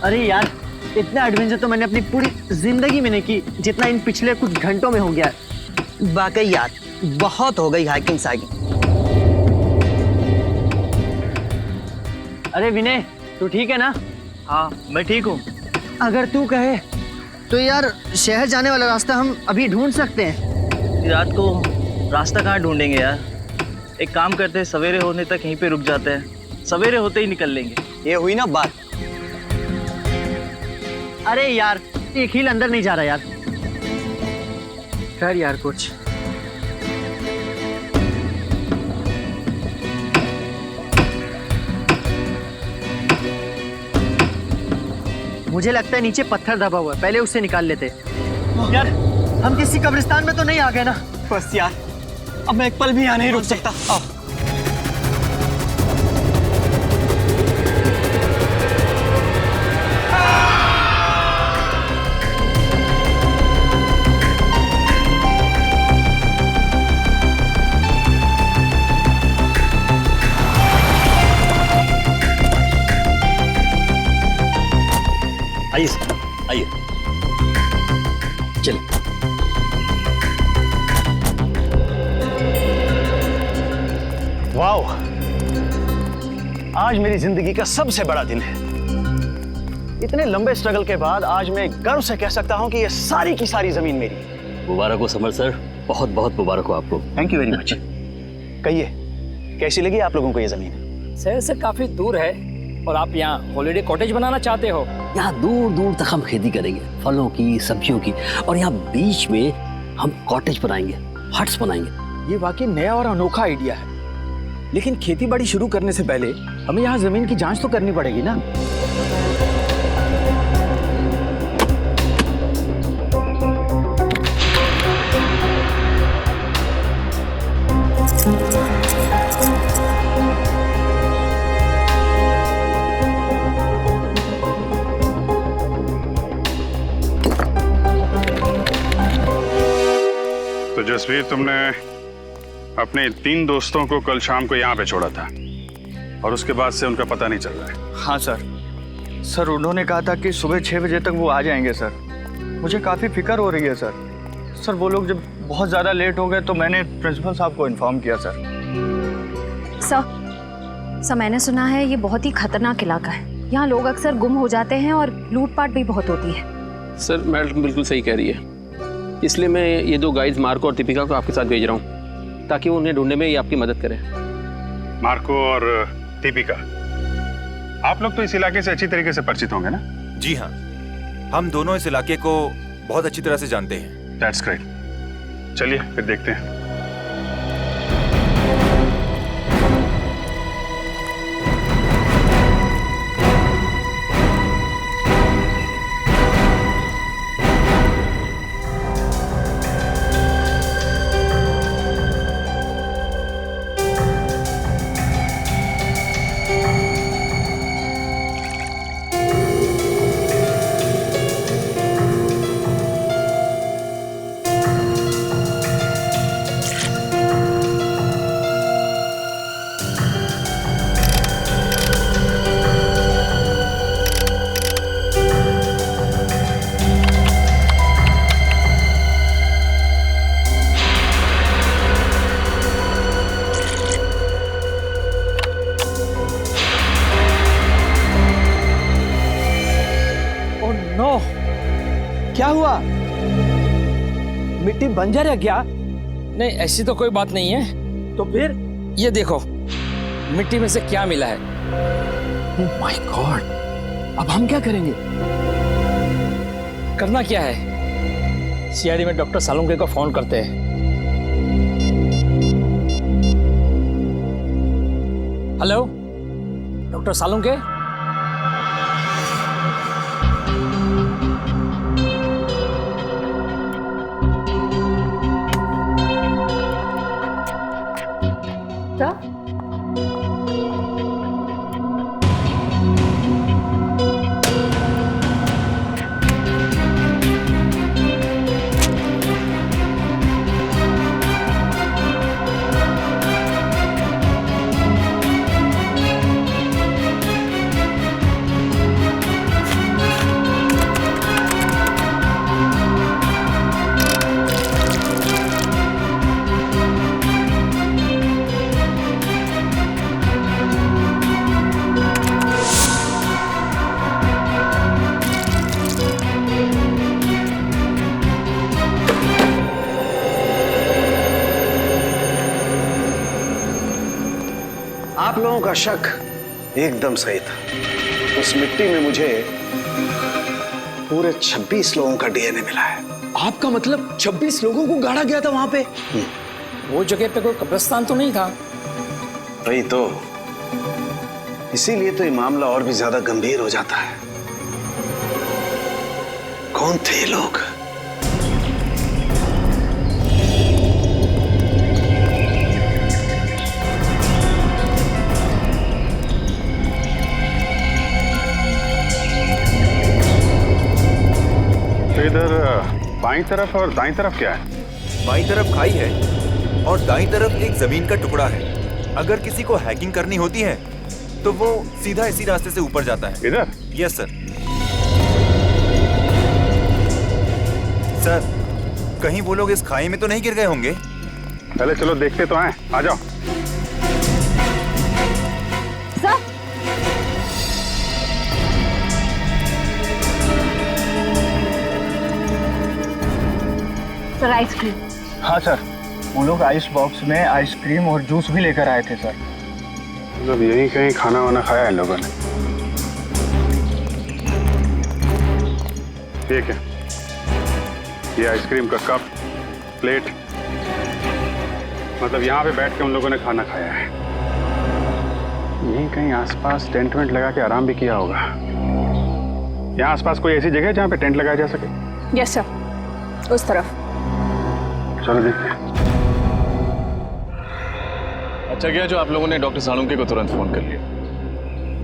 अरे यार, इतना एडवेंचर तो मैंने अपनी पूरी जिंदगी में नहीं की जितना इन पिछले कुछ घंटों में हो गया। वाकई यार, बहुत हो गई हाइकिंग साइकिंग। अरे विनय, तू ठीक है ना? हाँ मैं ठीक हूँ। अगर तू कहे तो यार शहर जाने वाला रास्ता हम अभी ढूंढ सकते हैं। रात को रास्ता कहाँ ढूंढेंगे यार? एक काम करते हैं, सवेरे होने तक यहीं पे रुक जाते हैं, सवेरे होते ही निकल लेंगे। ये हुई ना बात। अरे यार, एक हील अंदर नहीं जा रहा यार। कर यार कुछ। मुझे लगता है नीचे पत्थर दबा हुआ है, पहले उससे निकाल लेते। यार, हम किसी कब्रिस्तान में तो नहीं आ गए ना? बस यार, अब मैं एक पल भी यहाँ नहीं रुक सकता। आइए सर, आइए चलिए। वाओ, आज मेरी जिंदगी का सबसे बड़ा दिन है। इतने लंबे स्ट्रगल के बाद आज मैं गर्व से कह सकता हूं कि ये सारी की सारी जमीन मेरी है। मुबारक हो समर सर, बहुत बहुत मुबारक हो आपको। Thank you very much. कहिए, कैसी लगी आप लोगों को ये जमीन? शहर से काफी दूर है और आप यहाँ हॉलिडे कॉटेज बनाना चाहते हो? यहाँ दूर दूर तक हम खेती करेंगे, फलों की, सब्जियों की, और यहाँ बीच में हम कॉटेज बनाएंगे, हट्स बनाएंगे। ये वाकई नया और अनोखा आइडिया है, लेकिन खेती बाड़ी शुरू करने से पहले हमें यहाँ जमीन की जांच तो करनी पड़ेगी ना। तो जसवीर, तुमने अपने 3 दोस्तों को कल शाम को यहाँ पे छोड़ा था और उसके बाद से उनका पता नहीं चल रहा है। हाँ सर, उन्होंने कहा था कि सुबह 6 बजे तक वो आ जाएंगे सर। मुझे काफ़ी फिक्र हो रही है सर। वो लोग जब बहुत ज़्यादा लेट हो गए तो मैंने प्रिंसिपल साहब को इन्फॉर्म किया सर। सर, मैंने सुना है ये बहुत ही खतरनाक इलाका है। यहाँ लोग अक्सर गुम हो जाते हैं और लूटपाट भी बहुत होती है। सर मैडम बिल्कुल सही कह रही है, इसलिए मैं ये 2 गाइड्स मार्को और दीपिका को आपके साथ भेज रहा हूँ ताकि वो उन्हें ढूंढने में ये आपकी मदद करें। मार्को और दीपिका, आप लोग तो इस इलाके से अच्छी तरीके से परिचित होंगे ना? जी हाँ, हम दोनों इस इलाके को बहुत अच्छी तरह से जानते हैं। That's great. चलिए फिर देखते हैं। क्या हुआ? मिट्टी बंजर है क्या? नहीं, ऐसी तो कोई बात नहीं है। तो फिर ये देखो, मिट्टी में से क्या मिला है। ओह माय गॉड, अब हम क्या करेंगे? करना क्या है, सीआईडी में डॉक्टर सालुंके को फोन करते हैं। Hello doctor Salunke? आप लोगों का शक एकदम सही था। उस मिट्टी में मुझे पूरे 26 लोगों का डीएनए मिला है। आपका मतलब 26 लोगों को गाड़ा गया था वहां पे? वो जगह पे कोई कब्रिस्तान तो नहीं था? वही तो, इसीलिए तो ये मामला और भी ज्यादा गंभीर हो जाता है। कौन थे ये लोग? तो इधर बाईं तरफ और दाईं तरफ क्या है? बाईं तरफ खाई है और दाईं तरफ एक जमीन का टुकड़ा है। अगर किसी को हैकिंग करनी होती है तो वो सीधा इसी रास्ते से ऊपर जाता है। इधर? Yes sir. सर, कहीं वो लोग इस खाई में तो नहीं गिर गए होंगे? पहले चलो देखते तो हैं, आ जाओ। Sir ice cream. हाँ सर, वो लोग आइस बॉक्स में आइसक्रीम और जूस भी लेकर आए थे सर। मतलब यहीं कहीं खाना वाना खाया इन लोगों ने। ठीक है, ये आइसक्रीम का कप, प्लेट, मतलब यहाँ पे बैठ के उन लोगों ने खाना खाया है। यहीं कहीं आसपास टेंट वेंट लगा के आराम भी किया होगा। यहाँ आसपास कोई ऐसी जगह है जहाँ पे टेंट लगाया जा सके? यस सर, उस तरफ। चलो देखते हैं। अच्छा किया जो आप लोगों ने डॉक्टर सालुंके को तुरंत फोन कर लिया,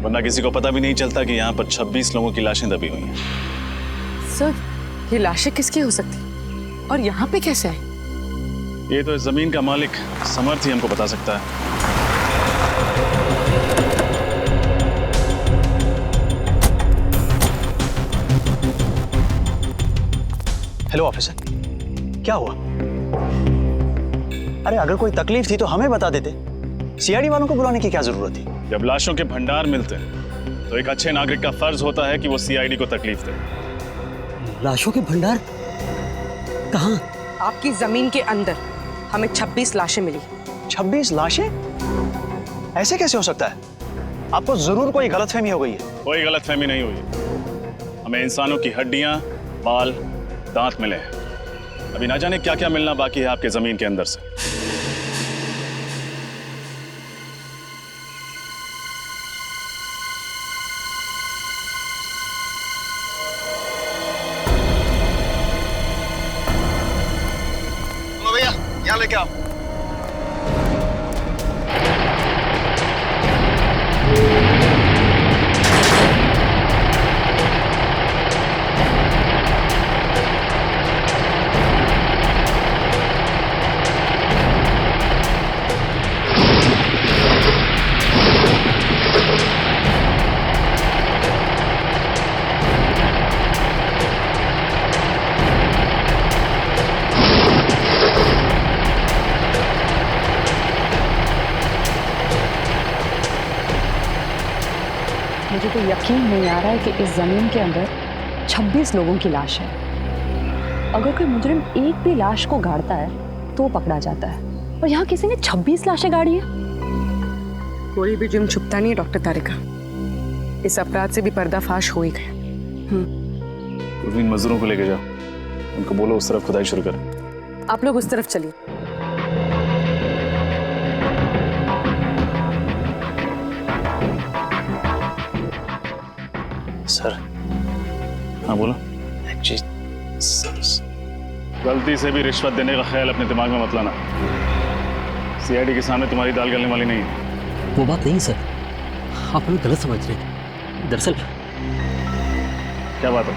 वरना किसी को पता भी नहीं चलता कि यहाँ पर 26 लोगों की लाशें दबी हुई हैं। सर, ये लाशें किसकी हो सकती और यहाँ पे कैसे है? ये तो इस जमीन का मालिक समर्थ ही हमको बता सकता है। हेलो ऑफिसर, क्या हुआ? अरे अगर कोई तकलीफ थी तो हमें बता देते। सीआईडी वालों को बुलाने की क्या जरूरत थी? जब लाशों के भंडार मिलते हैं तो एक अच्छे नागरिक का फर्ज होता है कि वो सीआईडी को तकलीफ दे। लाशों के भंडार कहाँ? आपकी जमीन के अंदर हमें 26 लाशें मिली। 26 लाशें? ऐसे कैसे हो सकता है? आपको जरूर कोई गलतफहमी हो गई है। कोई गलतफहमी नहीं हुई। हमें इंसानों की हड्डियां, बाल, दांत मिले हैं। अभी ना जाने क्या क्या मिलना बाकी है आपके जमीन के अंदर से। भैया यहाँ लेके आओ। मुझे तो यकीन नहीं आ रहा है कि इस जमीन के अंदर 26 लोगों की लाश है। अगर कोई मुजरिम एक भी लाश को गाड़ता है तो पकड़ा जाता है, और यहाँ किसी ने 26 लाशें गाड़ी है। कोई भी जुर्म छुपता नहीं है डॉक्टर तारिका। इस अपराध से भी पर्दाफाश हो ही गया। उर्मीन मजदूरों को लेके जाओ, उनको बोलो उस तरफ खुदाई शुरू करें। आप लोग उस तरफ चलिए। सर। हाँ बोलो। गलती से भी रिश्वत देने का ख्याल अपने दिमाग में मत लाना। सीआईडी के सामने तुम्हारी दाल गलने वाली नहीं है। वो बात नहीं सर, आप हमें गलत समझ रहे हैं। दरअसल क्या बात है?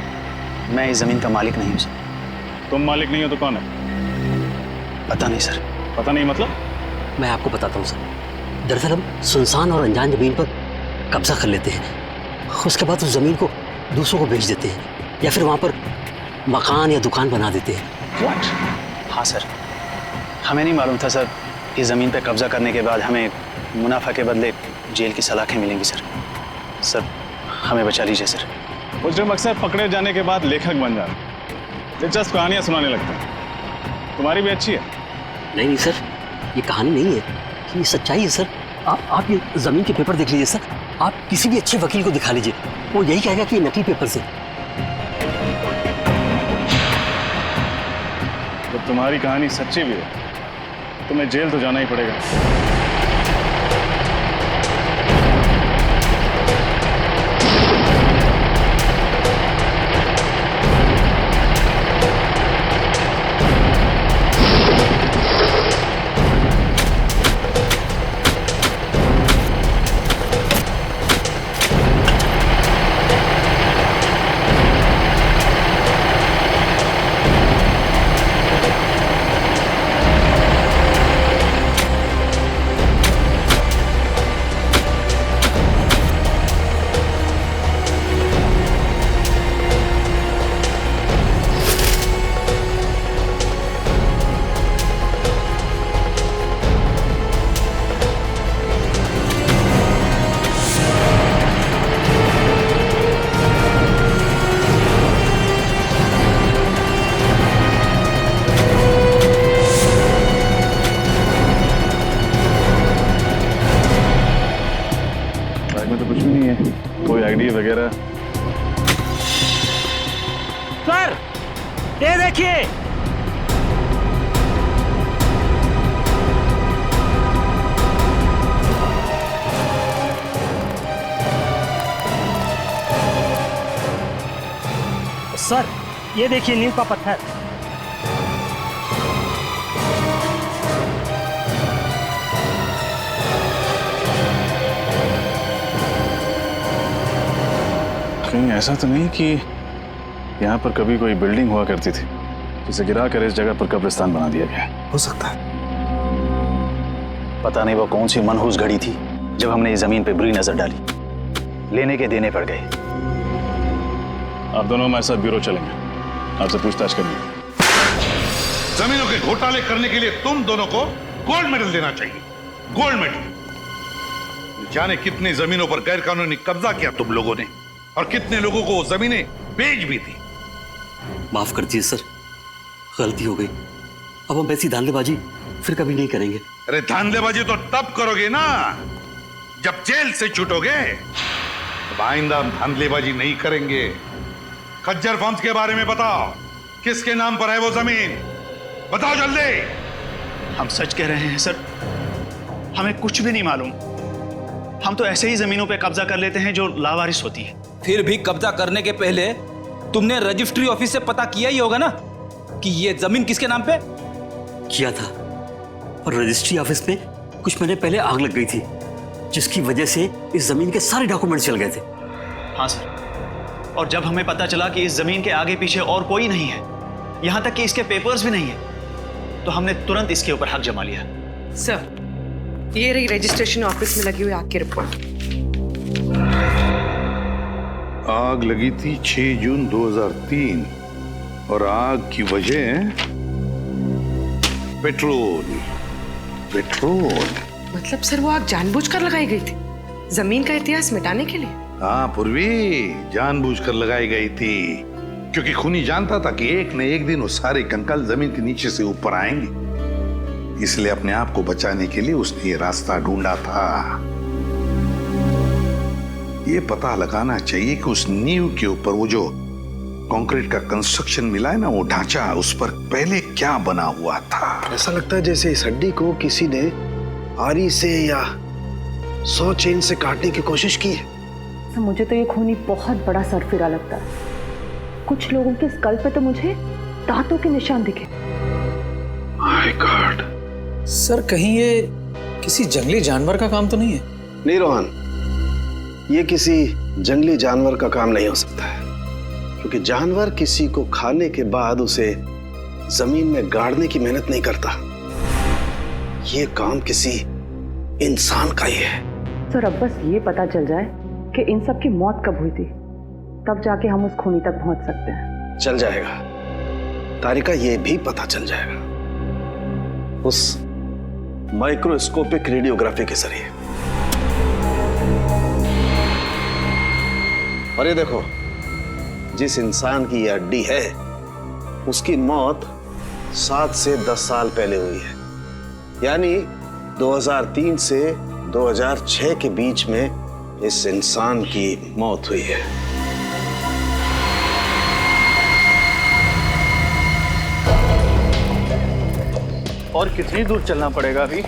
मैं इस जमीन का मालिक नहीं हूँ सर। तुम मालिक नहीं हो तो कौन है? पता नहीं सर। पता नहीं मतलब? मैं आपको बताता हूँ सर। दरअसल हम सुनसान और अनजान जमीन पर कब्जा कर लेते हैं, उसके बाद उस जमीन को दूसरों को बेच देते हैं, या फिर वहाँ पर मकान या दुकान बना देते हैं। What? हाँ सर, हमें नहीं मालूम था सर। इस जमीन पर कब्जा करने के बाद हमें मुनाफा के बदले जेल की सलाखें मिलेंगी सर। सर हमें बचा लीजिए सर। मुजरिम अक्सर पकड़े जाने के बाद लेखक बन जाते हैं, दिलचस्प कहानियां सुनाने लगते हैं। तुम्हारी भी अच्छी है। नहीं नहीं सर, ये कहानी नहीं है, ये सच्चाई है सर। आप ये जमीन के पेपर देख लीजिए सर। आप किसी भी अच्छे वकील को दिखा लीजिए, वो यही कहेगा कि ये नकली पेपर से। तो तुम्हारी कहानी सच्ची भी है, तुम्हें जेल तो जाना ही पड़ेगा। कोई आईडी वगैरह? सर ये देखिए, सर ये देखिए नीम का पत्थर। कहीं ऐसा तो नहीं कि यहाँ पर कभी कोई बिल्डिंग हुआ करती थी जिसे गिरा कर इस जगह पर कब्रिस्तान बना दिया गया? हो सकता है। पता नहीं वो कौन सी मनहूस घड़ी थी जब हमने इस जमीन पे बुरी नजर डाली, लेने के देने पड़ गए। आप दोनों हमारे साथ ब्यूरो चलेंगे, आपसे पूछताछ करेंगे। जमीनों के घोटाले करने के लिए तुम दोनों को गोल्ड मेडल देना चाहिए, गोल्ड मेडल। जाने कितनी जमीनों पर गैर कानूनी कब्जा किया तुम लोगों ने, और कितने लोगों को जमीनें बेच भी दी। माफ कर दीजिए सर, गलती हो गई। अब हम ऐसी धांधलेबाजी फिर कभी नहीं करेंगे। अरे धांधलेबाजी तो तब करोगे ना जब जेल से छूटोगे। अब आइंदा हम धांधलेबाजी नहीं करेंगे। खज्जर फर्म्स के बारे में बताओ, किसके नाम पर है वो जमीन? बताओ जल्दी। हम सच कह रहे हैं सर, हमें कुछ भी नहीं मालूम। हम तो ऐसे ही जमीनों पे कब्जा कर लेते हैं जो लावारिस होती है। फिर भी कब्जा करने के पहले तुमने रजिस्ट्री ऑफिस से पता किया ही होगा ना कि ये जमीन किसके नाम पे? किया था, और रजिस्ट्री ऑफिस में कुछ महीने पहले आग लग गई थी, जिसकी वजह से इस जमीन के सारे डॉक्यूमेंट चल गए थे। हाँ सर, और जब हमें पता चला कि इस जमीन के आगे पीछे और कोई नहीं है, यहां तक कि इसके पेपर्स भी नहीं है, तो हमने तुरंत इसके ऊपर हक जमा लिया। सर, ये रही रजिस्ट्रेशन ऑफिस में लगी हुई आग की रिपोर्ट। आग लगी थी 6 जून 2003 और आग की वजह पेट्रोल। मतलब सर वो आग जानबूझकर लगाई गई थी, जमीन का इतिहास मिटाने के लिए? हाँ पूर्वी, जानबूझकर लगाई गई थी, क्योंकि खूनी जानता था कि एक न एक दिन वो सारे कंकाल जमीन के नीचे से ऊपर आएंगे। इसलिए अपने आप को बचाने के लिए उसने ये रास्ता ढूंढा था। ये पता लगाना चाहिए कि उस नींव के ऊपर वो जो कंक्रीट का कंस्ट्रक्शन मिला है ना, वो ढांचा, उस पर पहले क्या बना हुआ था। ऐसा लगता है जैसे इस हड्डी को किसी ने आरी से या 100 चेन से काटने की कोशिश की है। सर, मुझे तो ये खूनी बहुत बड़ा सरफिरा लगता है। कुछ लोगों के स्कल पे तो मुझे दांतों के निशान दिखे। My God. सर कहीं ये किसी जंगली जानवर का काम तो नहीं है? नहीं रोहन, ये किसी जंगली जानवर का काम नहीं हो सकता है, क्योंकि जानवर किसी को खाने के बाद उसे जमीन में गाड़ने की मेहनत नहीं करता। ये काम किसी इंसान का ही है। सर, अब बस ये पता चल जाए कि इन सब की मौत कब हुई थी, तब जाके हम उस खूनी तक पहुंच सकते हैं। चल जाएगा तारिका, ये भी पता चल जाएगा उस माइक्रोस्कोपिक रेडियोग्राफी के जरिए। और ये देखो, जिस इंसान की ये हड्डी है उसकी मौत 7 से 10 साल पहले हुई है, यानी 2003 से 2006 के बीच में इस इंसान की मौत हुई है। और कितनी दूर चलना पड़ेगा अभी?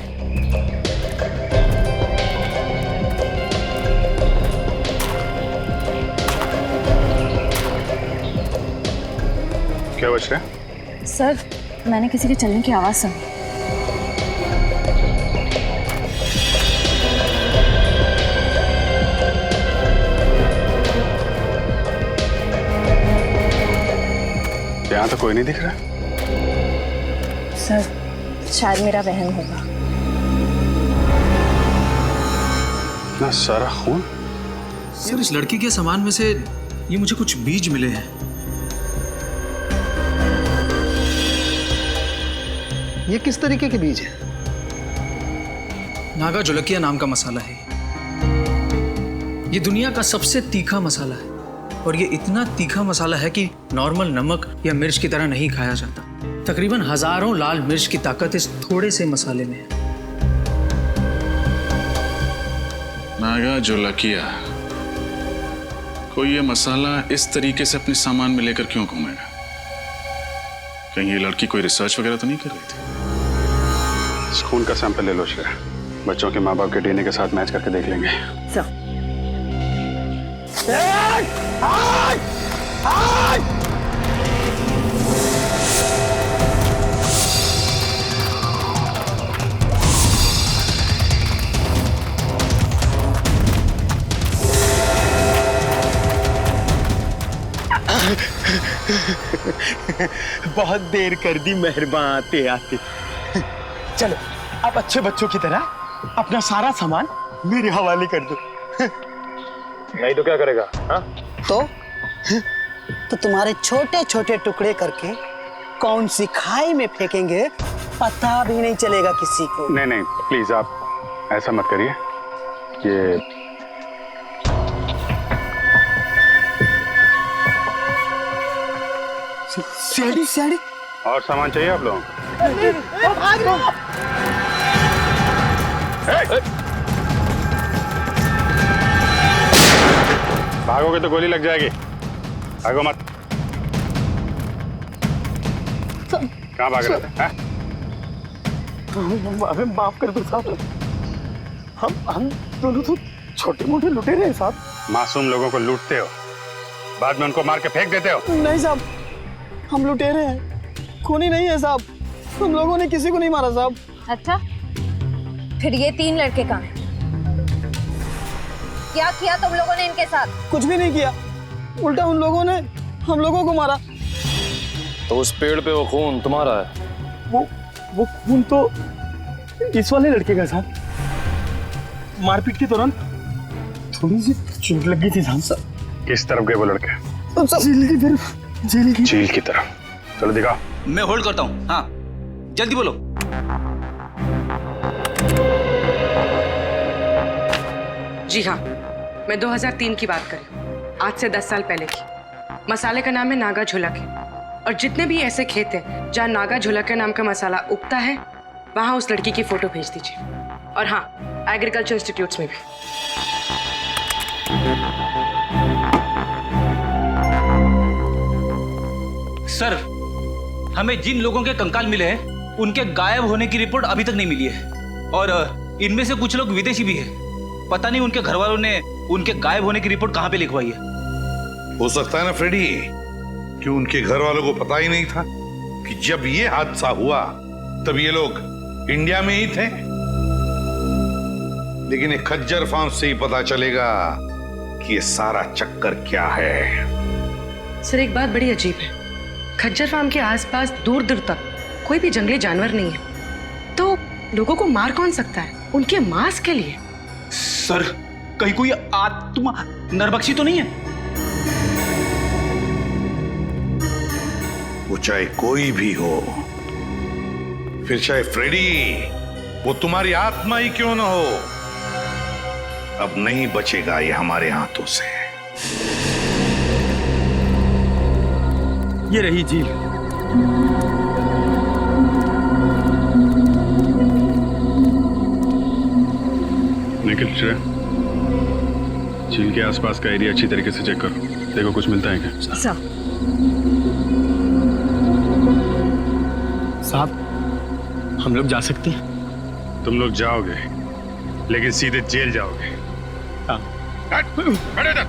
क्या बच रहा है? सर, मैंने किसी के चलने की आवाज सुनी। यहाँ तो कोई नहीं दिख रहा। सर, शायद मेरा वहम होगा। ना सारा खून। सर, इस लड़की के सामान में से ये मुझे कुछ बीज मिले हैं। ये किस तरीके के बीज हैं? नागा जोलकिया नाम का मसाला है। ये दुनिया का सबसे तीखा मसाला है और ये इतना तीखा मसाला है कि नॉर्मल नमक या मिर्च की तरह नहीं खाया जाता। तकरीबन हजारों लाल मिर्च की ताकत इस थोड़े से मसाले में है। नागा जोलकिया, कोई ये मसाला इस तरीके से अपने सामान में लेकर क्यों घूमेगा? कहीं ये लड़की कोई रिसर्च वगैरह तो नहीं कर रही थी? इस खून का सैंपल ले लो श्रेया, बच्चों के माँ बाप के डीएनए के साथ मैच करके देख लेंगे। बहुत देर कर दी मेहरबान आते आते। चलो आप अच्छे बच्चों की तरह अपना सारा सामान मेरे हवाले कर दो। नहीं तो क्या करेगा? हाँ? तो तुम्हारे छोटे छोटे टुकड़े करके कौन सी खाई में फेंकेंगे पता भी नहीं चलेगा किसी को। नहीं नहीं प्लीज आप ऐसा मत करिए। ये सीढ़ी सीढ़ी और सामान चाहिए आप लोगों को? भागोगे तो गोली लग जाएगी। भागो मत। कहाँ भाग रहे थे? हमें माफ कर दो साहब। हम दोनों तो छोटे मोटे लुटेरे हैं साहब। मासूम लोगों को लूटते हो, बाद में उनको मार के फेंक देते हो। नहीं साहब, हम लुटेरे हैं, खूनी नहीं है साहब। हम लोगों ने किसी को नहीं मारा साहब। अच्छा, फिर ये 3 लड़के कहाँ हैं? क्या किया तुम लोगों ने इनके साथ? कुछ भी नहीं किया, उल्टा उन लोगों ने हम लोगों को मारा। तो उस पेड़ पे वो खून तुम्हारा है? वो खून तो इस वाले लड़के का साहब। मारपीट के दौरान थोड़ी सी चोट लगी थी साहब। किस तरफ गए वो लड़के? जेल की तरफ। जेल की तरफ। चलो दिखाओ। मैं होल्ड करता हूँ। हाँ जल्दी बोलो। जी हाँ, मैं 2003 की बात कर रही हूँ, आज से 10 साल पहले की। मसाले का नाम है नागा झोलकिया और जितने भी ऐसे खेत हैं जहाँ नागा झोलकिया नाम का मसाला उगता है वहाँ उस लड़की की फोटो भेज दीजिए। और हाँ, एग्रीकल्चर इंस्टीट्यूट्स में भी। सर, हमें जिन लोगों के कंकाल मिले हैं उनके गायब होने की रिपोर्ट अभी तक नहीं मिली है और इनमें से कुछ लोग विदेशी भी हैं। पता नहीं उनके घर वालों ने उनके गायब होने की रिपोर्ट कहाँ पे लिखवाई है। हो सकता है ना फ्रेडी कि उनके घर वालों को पता ही नहीं था कि जब ये हादसा हुआ तब ये लोग इंडिया में ही थे। लेकिन एक खज्जर फार्म से ही पता चलेगा कि ये सारा चक्कर क्या है। सर, एक बात बड़ी अजीब है, खज्जर फार्म के आसपास दूर दूर तक कोई भी जंगली जानवर नहीं है, तो लोगों को मार कौन सकता है उनके मांस के लिए? सर, कहीं कोई आत्मा नरबक्षी तो नहीं है? वो चाहे कोई भी हो, फिर चाहे फ्रेडी, वो तुम्हारी आत्मा ही क्यों ना हो, अब नहीं बचेगा ये हमारे हाथों से। ये रही झील। निखिल, श्रेया, झील के आसपास का एरिया अच्छी तरीके से चेक करो, देखो कुछ मिलता है क्या। सर। साहब, हम लोग जा सकते हैं? तुम लोग जाओगे, लेकिन सीधे जेल जाओगे। हाँ। खड़े इधर।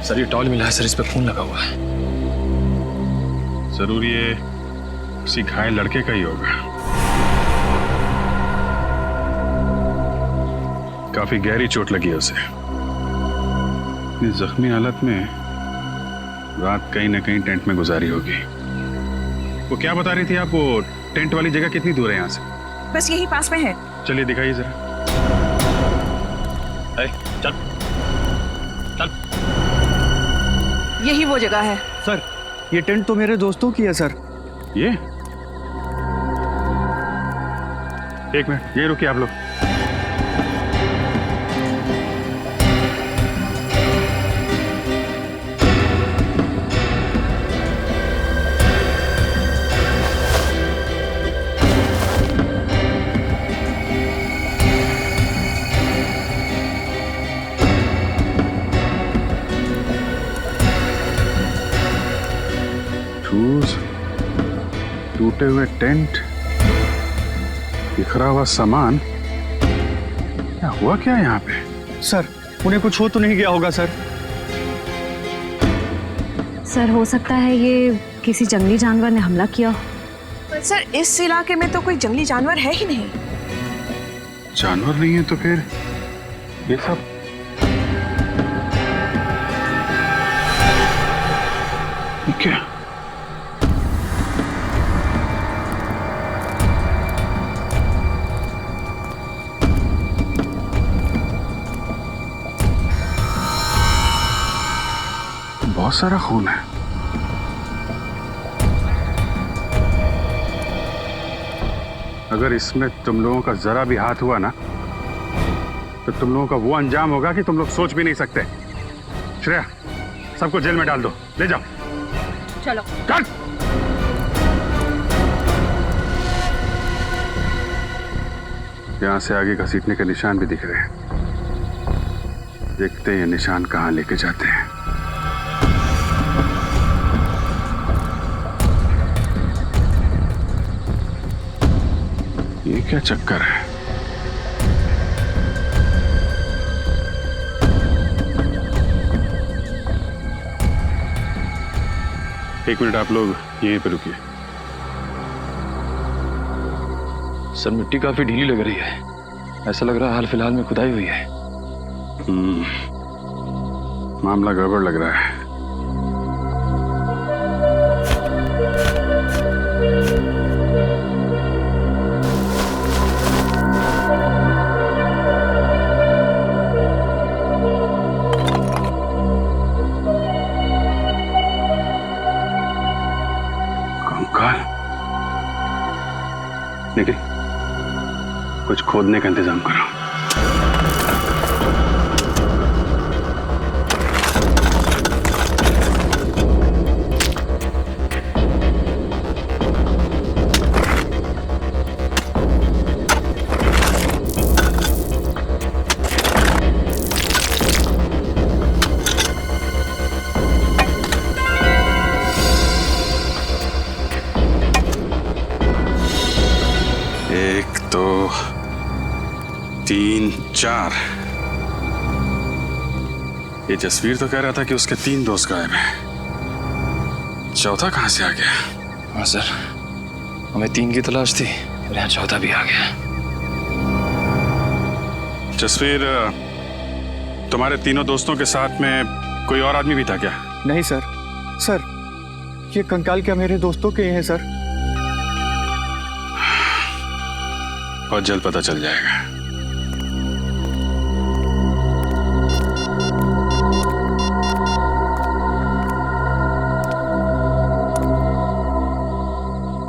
सर ये टॉल मिला है सर, इस पे खून लगा हुआ है। जरूर ये किसी घायल लड़के का ही होगा। काफी गहरी चोट लगी है उसे। इतनी जख्मी हालत में रात कहीं ना कहीं टेंट में गुजारी होगी। वो क्या बता रही थी आप, वो टेंट वाली जगह कितनी दूर है यहाँ से? बस यही पास में है। चलिए दिखाइए जरा। चल चल। यही वो जगह है। सर ये टेंट तो मेरे दोस्तों की है सर। ये एक मिनट, ये रुकिए आप लोग। टूटे हुए टेंट, बिखरा हुआ सामान, क्या हुआ क्या यहाँ पे? सर उन्हें कुछ हो तो नहीं गया होगा सर? सर हो सकता है ये किसी जंगली जानवर ने हमला किया। पर सर इस इलाके में तो कोई जंगली जानवर है ही नहीं। जानवर नहीं है तो फिर ये सब क्या? बहुत सारा खून है। अगर इसमें तुम लोगों का जरा भी हाथ हुआ ना, तो तुम लोगों का वो अंजाम होगा कि तुम लोग सोच भी नहीं सकते। श्रेया, सबको जेल में डाल दो, ले जाओ। चलो चल। यहां से आगे घसीटने के निशान भी दिख रहे हैं। देखते हैं ये निशान कहां लेके जाते हैं। ये क्या चक्कर है? एक मिनट, आप लोग यहीं पे रुकिए। सर मिट्टी काफी ढीली लग रही है, ऐसा लग रहा है हाल फिलहाल में खुदाई हुई है। मामला गड़बड़ लग रहा है। निखिल, कुछ खोदने का इंतजाम करो। एक, दो, तीन, चार। ये जसवीर तो कह रहा था कि उसके 3 दोस्त गायब हैं। चौथा कहां से आ गया? हाँ सर, हमें 3 की तलाश थी और यहाँ चौथा भी आ गया। जसवीर, तुम्हारे तीनों दोस्तों के साथ में कोई और आदमी भी था क्या? नहीं सर, सर, ये कंकाल क्या मेरे दोस्तों के हैं सर? बहुत जल्द पता चल जाएगा।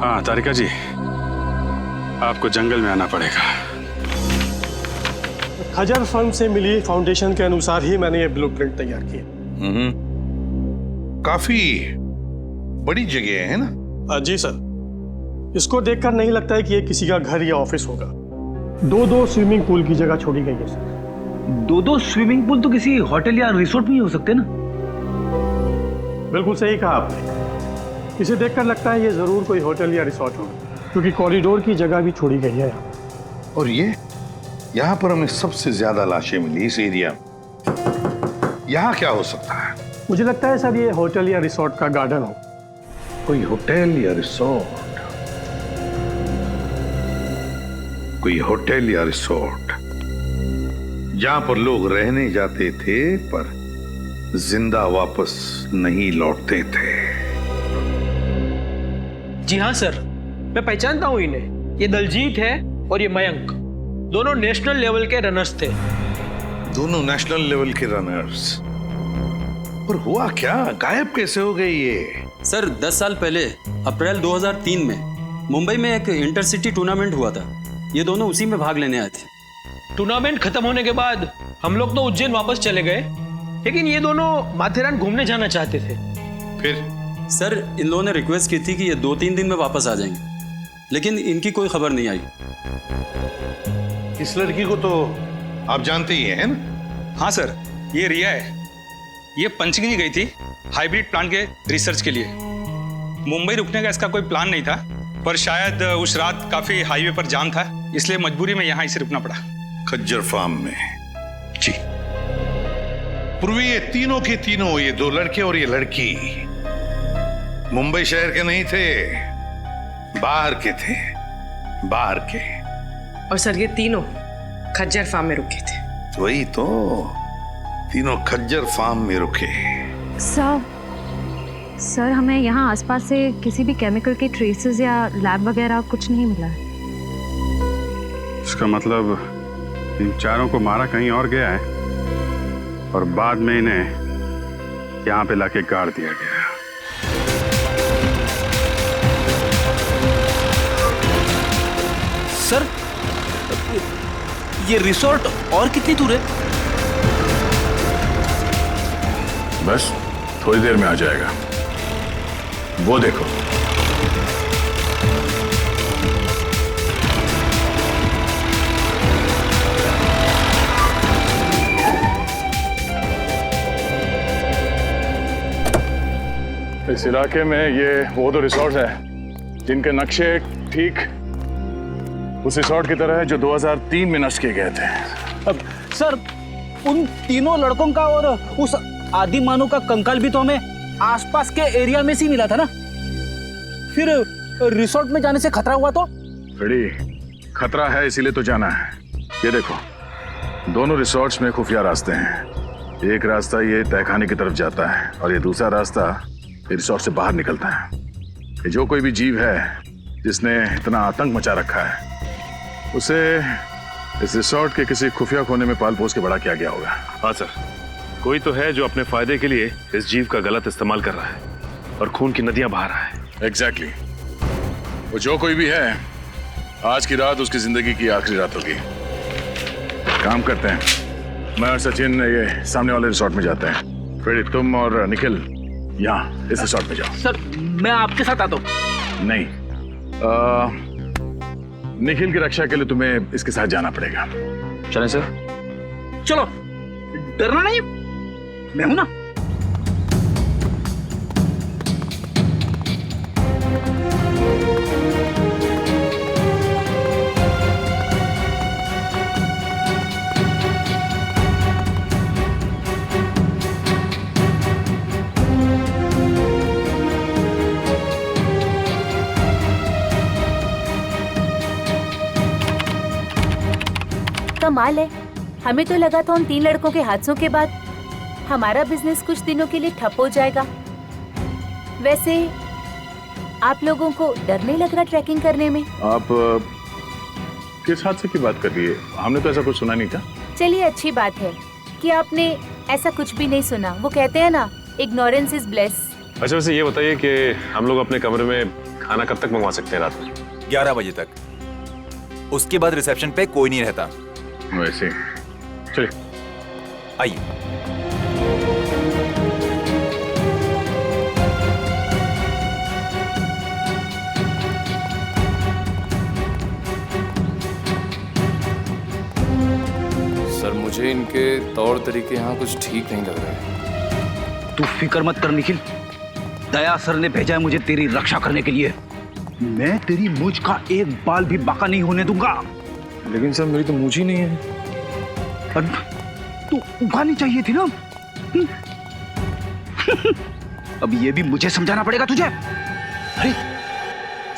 हाँ तारिका जी, आपको जंगल में आना पड़ेगा। खजर फर्म से मिली फाउंडेशन के अनुसार ही मैंने ये ब्लूप्रिंट तैयार की। काफी बड़ी जगह है ना? जी सर, इसको देखकर नहीं लगता है कि ये किसी का घर या ऑफिस होगा। 2-2 स्विमिंग पूल की जगह छोड़ी गई है सर। 2-2 स्विमिंग पूल तो किसी होटल या रिसोर्ट में ही हो सकते ना? बिल्कुल सही कहा आपने। इसे देखकर लगता है ये जरूर कोई होटल या रिसोर्ट होगा, क्योंकि कॉरिडोर की जगह भी छोड़ी गई है यहाँ। और ये यहाँ पर हमें सबसे ज्यादा लाशें मिली इस एरिया में। यहाँ क्या हो सकता है? मुझे लगता है सर ये होटल या रिसोर्ट का गार्डन हो। कोई होटल या रिसोर्ट, कोई होटल या रिसोर्ट जहां पर लोग रहने जाते थे पर जिंदा वापस नहीं लौटते थे। जी हाँ सर, मैं पहचानता हूँ इन्हें। ये दलजीत है और ये मयंक, दोनों नेशनल लेवल के रनर्स थे। दोनों नेशनल लेवल के रनर्स? पर हुआ क्या, गायब कैसे हो गए ये? सर 10 साल पहले अप्रैल 2003 में मुंबई में एक इंटरसिटी टूर्नामेंट हुआ था। ये दोनों उसी में भाग लेने आए थे। टूर्नामेंट खत्म होने के बाद हम लोग तो उज्जैन वापस चले गए, लेकिन ये दोनों माथेरान घूमने जाना चाहते थे। फिर? सर इन लोगों ने रिक्वेस्ट की थी कि ये 2-3 दिन में वापस आ जाएंगे, लेकिन इनकी कोई खबर नहीं आई। इस लड़की को तो आप जानते ही हैं ना? हाँ सर, ये रिया है। ये पंचगनी गई थी हाइब्रिड प्लांट के रिसर्च के लिए। मुंबई रुकने का इसका कोई प्लान नहीं था, पर शायद उस रात काफी हाईवे पर जाम था, इसलिए मजबूरी में यहाँ इसे रुकना पड़ा। खज्जर फार्म में? जी। पूर्वी ये तीनों के तीनों, ये 2 लड़के और ये लड़की मुंबई शहर के नहीं थे, बाहर के थे, बाहर के। और सर ये तीनों खज्जर फार्म में रुके थे। वही तो, तीनों खज्जर फार्म में रुके। सर हमें यहाँ आसपास से किसी भी केमिकल के ट्रेसेस या लैब वगैरह कुछ नहीं मिला है। इसका मतलब इन चारों को मारा कहीं और गया है और बाद में इन्हें यहाँ पे लाके गाड़ दिया गया। सर ये रिसोर्ट और कितनी दूर है? बस थोड़ी देर में आ जाएगा, वो देखो। इस इलाके में ये वो 2 रिसोर्ट हैं जिनके नक्शे ठीक उस रिसोर्ट की तरह है जो 2003 में नष्ट किए गए थे। अब सर उन तीनों लड़कों का और उस आदि मानव का कंकाल भी तो हमें आसपास के एरिया में से मिला था ना। फिर रिसोर्ट में जाने से खतरा हुआ तो? बड़ी खतरा है इसीलिए तो जाना है। ये देखो, दोनों रिसोर्ट्स में खुफिया रास्ते हैं। एक रास्ता ये तहखाने की तरफ जाता है और ये दूसरा रास्ता रिसोर्ट से बाहर निकलता है। ये जो कोई भी जीव है जिसने इतना आतंक मचा रखा है, उसे इस रिसोर्ट के किसी खुफिया कोने में पाल पोस के बड़ा किया गया होगा। हाँ सर, कोई तो है जो अपने फायदे के लिए इस जीव का गलत इस्तेमाल कर रहा है और खून की नदियां बहा रहा है। एग्जैक्टली। वो जो कोई भी है, आज की रात उसकी जिंदगी की आखिरी रात होगी। काम करते हैं, मैं और सचिन ये सामने वाले रिसोर्ट में जाते हैं। फिर तुम और निखिल यहाँ इस रिसोर्ट में जाओ। सर मैं आपके साथ आता हूँ। नहीं, निखिल की रक्षा के लिए तुम्हें इसके साथ जाना पड़ेगा। चलें सर? चलो, डरना नहीं, मैं हूं ना। कमाल है, हमें तो लगा था उन 3 लड़कों के हादसों के बाद हमारा बिजनेस कुछ दिनों के लिए ठप हो जाएगा, वैसे आप लोगों को डर नहीं लग रहा ट्रैकिंग करने में? आप किस हादसे की बात कर रही है? हमने तो ऐसा कुछ सुना नहीं था। चलिए अच्छी बात है कि आपने ऐसा कुछ भी नहीं सुना। वो कहते हैं ना, इग्नोरेंस इज ब्लेस। अच्छा वैसे ये बताइए कि हम लोग अपने कमरे में खाना कब तक मंगवा सकते हैं रात में? 11 बजे तक। उसके बाद रिसेप्शन पे कोई नहीं रहता। वैसे चलिए आइए। सर मुझे इनके तौर तरीके यहाँ कुछ ठीक नहीं लग रहे। तू फिक्र मत कर निखिल, दया सर ने भेजा है मुझे तेरी रक्षा करने के लिए। मैं तेरी मूंछ का एक बाल भी बाका नहीं होने दूंगा। लेकिन सर मेरी तो मूंछ ही नहीं है। तू उगानी चाहिए थी ना। अब ये भी मुझे समझाना पड़ेगा तुझे। अरे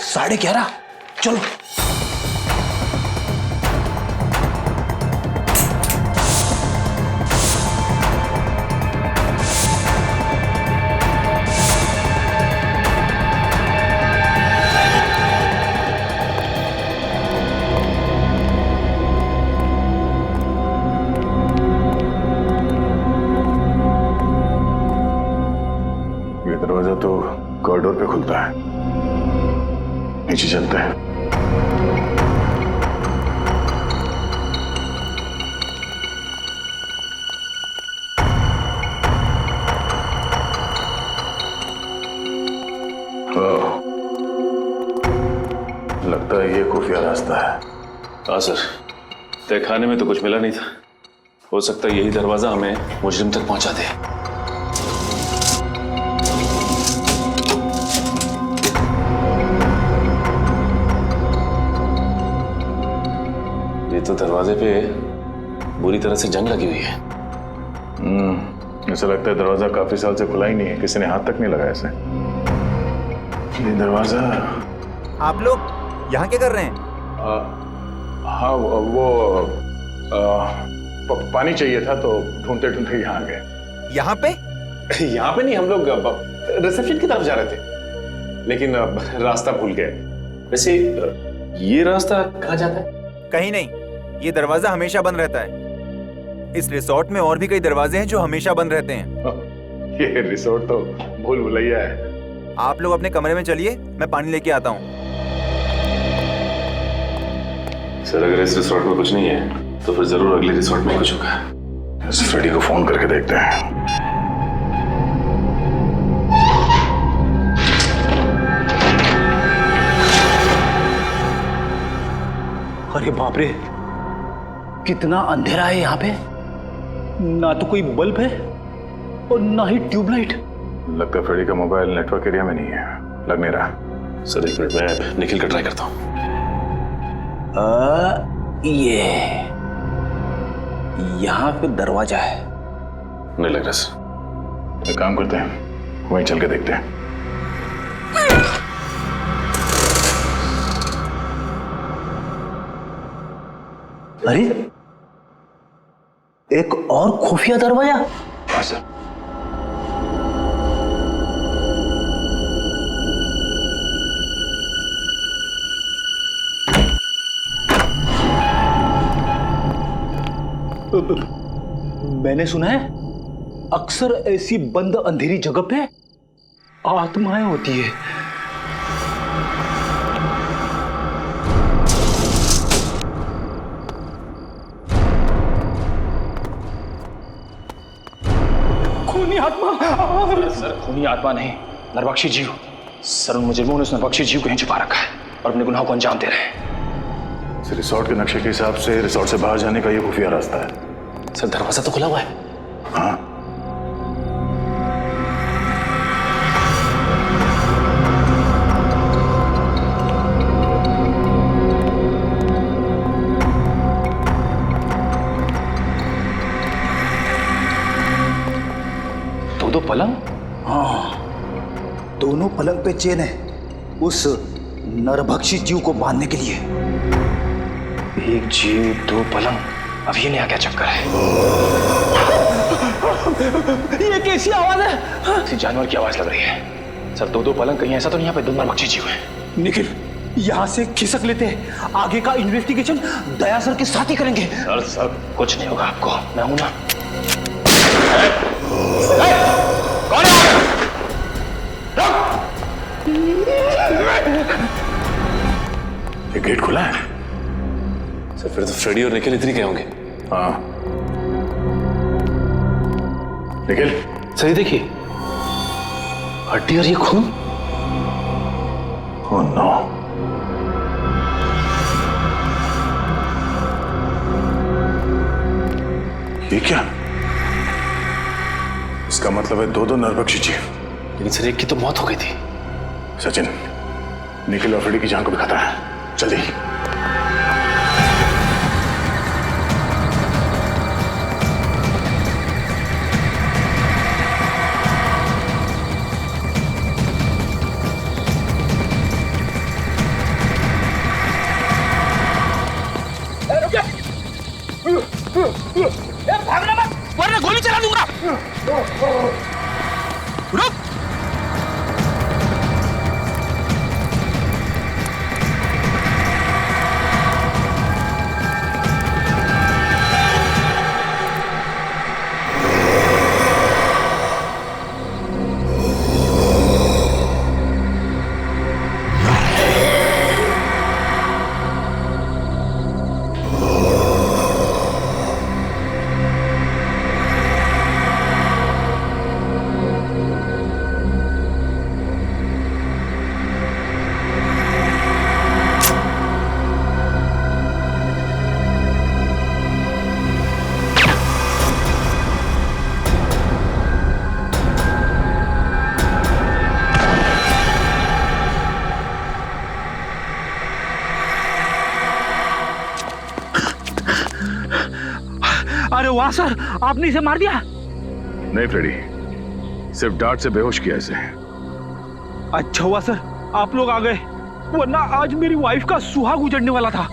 11:30 चलो। दरवाजा तो कॉरिडोर पे खुलता है, नीचे चलते हैं। लगता है ये खुफिया रास्ता है। हाँ सर, तहखाने में तो कुछ मिला नहीं था। हो सकता है यही दरवाजा हमें मुजरिम तक पहुंचा दे। तो दरवाजे पे बुरी तरह से जंग लगी हुई है। ऐसा लगता है दरवाजा काफी साल से खुला ही नहीं है, किसी ने हाथ तक नहीं लगाया इसे। ये दरवाजा। आप लोग यहाँ क्या कर रहे हैं? हाँ वो पानी चाहिए था तो ढूंढते ढूंढते यहाँ आ गए। यहाँ पे? यहाँ पे नहीं, हम लोग रिसेप्शन की तरफ जा रहे थे लेकिन रास्ता भूल गए। वैसे ये रास्ता कहाँ जाता है? कहीं नहीं, ये दरवाजा हमेशा बंद रहता है। इस रिसोर्ट में और भी कई दरवाजे हैं जो हमेशा बंद रहते हैं। ये रिसोर्ट तो भूल भुलैया है। आप लोग अपने कमरे में चलिए, मैं पानी लेके आता हूँ। सर अगर इस रिसोर्ट में कुछ नहीं है तो फिर जरूर अगले रिसोर्ट में कुछ होगा। इस फ्रेडी को फोन करके देखते हैं। अरे बाप रे, कितना अंधेरा है यहाँ पे। ना तो कोई बल्ब है और ना ही ट्यूबलाइट। लगता है फ्रेडी का मोबाइल नेटवर्क एरिया में नहीं है, लग नहीं रहा। सर एक मिनट, मैं निखिल का ट्राई करता हूँ। ये यहाँ पे दरवाजा है। नहीं लग रहा सर। एक काम करते हैं, वहीं चल के देखते हैं। अरे एक और खुफिया दरवाजा। हाँ सर। मैंने सुना है अक्सर ऐसी बंद अंधेरी जगह पे आत्माएं होती है। खूनी आत्मा। सर खूनी आत्मा नहीं, नरबख्शी जीव। सर उन मुजरिमों ने उस नरबख्शी जीव को यहीं छुपा रखा है और अपने गुनाहों को अंजाम दे रहे हैं। इस रिसोर्ट के नक्शे के हिसाब से रिसोर्ट से बाहर जाने का ये खुफिया रास्ता है। सर दरवाजा तो खुला हुआ है। हाँ दो पलंग। हाँ, दोनों पलंग पे चेन है उस नरभक्षी जीव को बांधने के लिए। एक जीव दो पलंग, अब ये नया क्या चक्कर है? ये कैसी आवाज है? किसी जानवर की आवाज लग रही है। सर 2-2 पलंग कहीं ऐसा तो नहीं यहाँ पे 2 नरबख्शी जीव है। निखिल, यहाँ से खिसक लेते हैं, आगे का इन्वेस्टिगेशन दया सर के साथ ही करेंगे। सर कुछ नहीं होगा आपको, मैं हूं ना। कौन है? ये गेट खुला है। सर फिर तो फ्रेडी और निखिल इधर ही गए होंगे। हाँ निखिल, सही देखिए, हड्डी और ये खून। ओह नो, ये क्या? इसका मतलब है 2-2 नरबख्शी जीव। लेकिन सर एक की तो मौत हो गई थी। सचिन, निखिल और फ्रेडी की जान को भी खतरा है, जल्दी। भागना मत, वरना गोली चला दूंगा। रुक। अरे वाह सर, आपने इसे मार दिया। नहीं फ्रेडी, सिर्फ डांट से बेहोश किया इसे। अच्छा हुआ सर आप लोग आ गए, वरना आज मेरी वाइफ का सुहाग उजड़ने वाला था।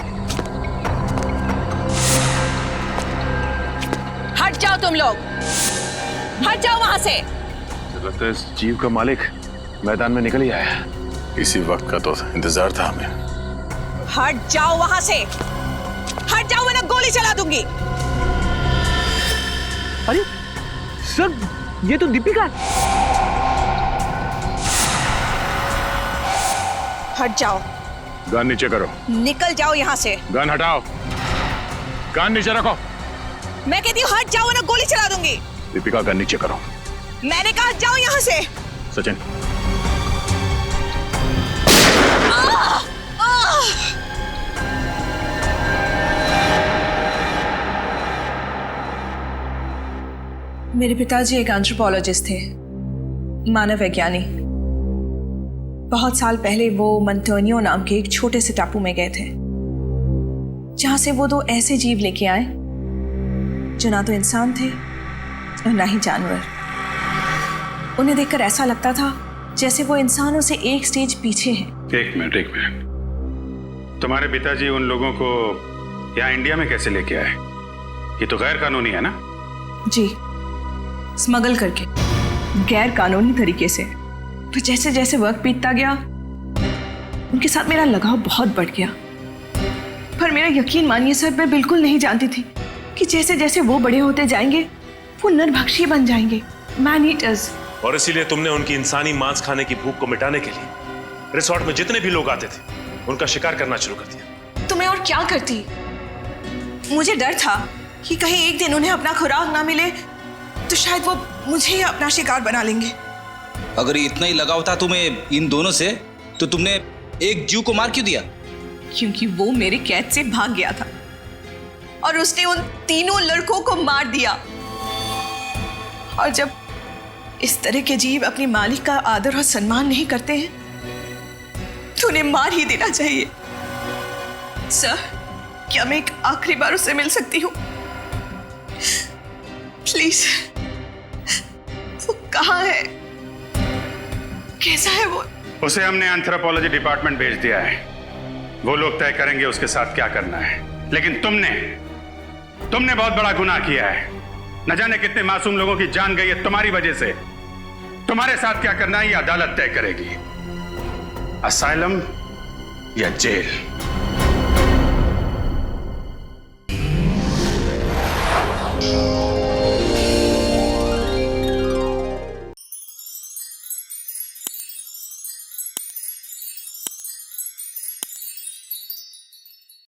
हट जाओ तुम लोग, हट जाओ वहां से। लगता है इस जीव का मालिक मैदान में निकल ही आया है। इसी वक्त का तो इंतजार था हमें। हट जाओ वहां से, हट जाओ वरना गोली चला दूंगी। अरे सर, ये तो दीपिका। हट जाओ। गन नीचे करो। निकल जाओ यहाँ से। गन हटाओ, गन नीचे रखो। मैं कहती हूँ हट जाओ वरना गोली चला दूंगी। दीपिका गन नीचे करो। मैंने कहा हट जाओ यहाँ से। सचिन, मेरे पिताजी एक एंथ्रोपोलॉजिस्ट थे, मानव वैज्ञानी। बहुत साल पहले वो मंटोनियो नाम के एक छोटे से टापू में गए थे, जहां से वो 2 ऐसे जीव लेके आए जो ना तो इंसान थे और ना ही जानवर। उन्हें देखकर ऐसा लगता था जैसे वो इंसानों से एक स्टेज पीछे हैं। एक मिनट, तुम्हारे पिताजी उन लोगों को यहाँ इंडिया में कैसे लेके आए? ये तो गैर कानूनी है ना? जी, स्मगल करके, गैर कानूनी तरीके से। पर जैसे जैसे वक्त बीतता गया उनके साथ मेरा लगाव बहुत बढ़ गया। पर मेरा यकीन मानिए सर, मैं बिल्कुल नहीं जानती थी कि जैसे जैसे वो बड़े होते जाएंगे वो नरभक्षी बन जाएंगे, मैन ईटर्स। और इसीलिए तुमने उनकी इंसानी मांस खाने की भूख को मिटाने के लिए रिसोर्ट में जितने भी लोग आते थे उनका शिकार करना शुरू कर दिया। तो मैं और क्या करती? मुझे डर था कि कहीं एक दिन उन्हें अपना खुराक ना मिले तो शायद वो मुझे ही अपना शिकार बना लेंगे। अगर इतना ही लगाव था तुम्हें इन दोनों से, तो तुमने एक जीव को मार क्यों दिया? क्योंकि वो मेरे कैद से भाग गया था और उसने उन तीनों लड़कों को मार दिया। और जब इस तरह के जीव अपने मालिक का आदर और सम्मान नहीं करते हैं तो उन्हें मार ही देना चाहिए। सर, क्या मैं एक आखिरी बार उससे मिल सकती हूँ? प्लीज। वो कहाँ है? कैसा है वो? उसे हमने एंथ्रोपोलॉजी डिपार्टमेंट भेज दिया है, वो लोग तय करेंगे उसके साथ क्या करना है। लेकिन तुमने बहुत बड़ा गुनाह किया है। न जाने कितने मासूम लोगों की जान गई है तुम्हारी वजह से। तुम्हारे साथ क्या करना है ये अदालत तय करेगी, असाइलम या जेल।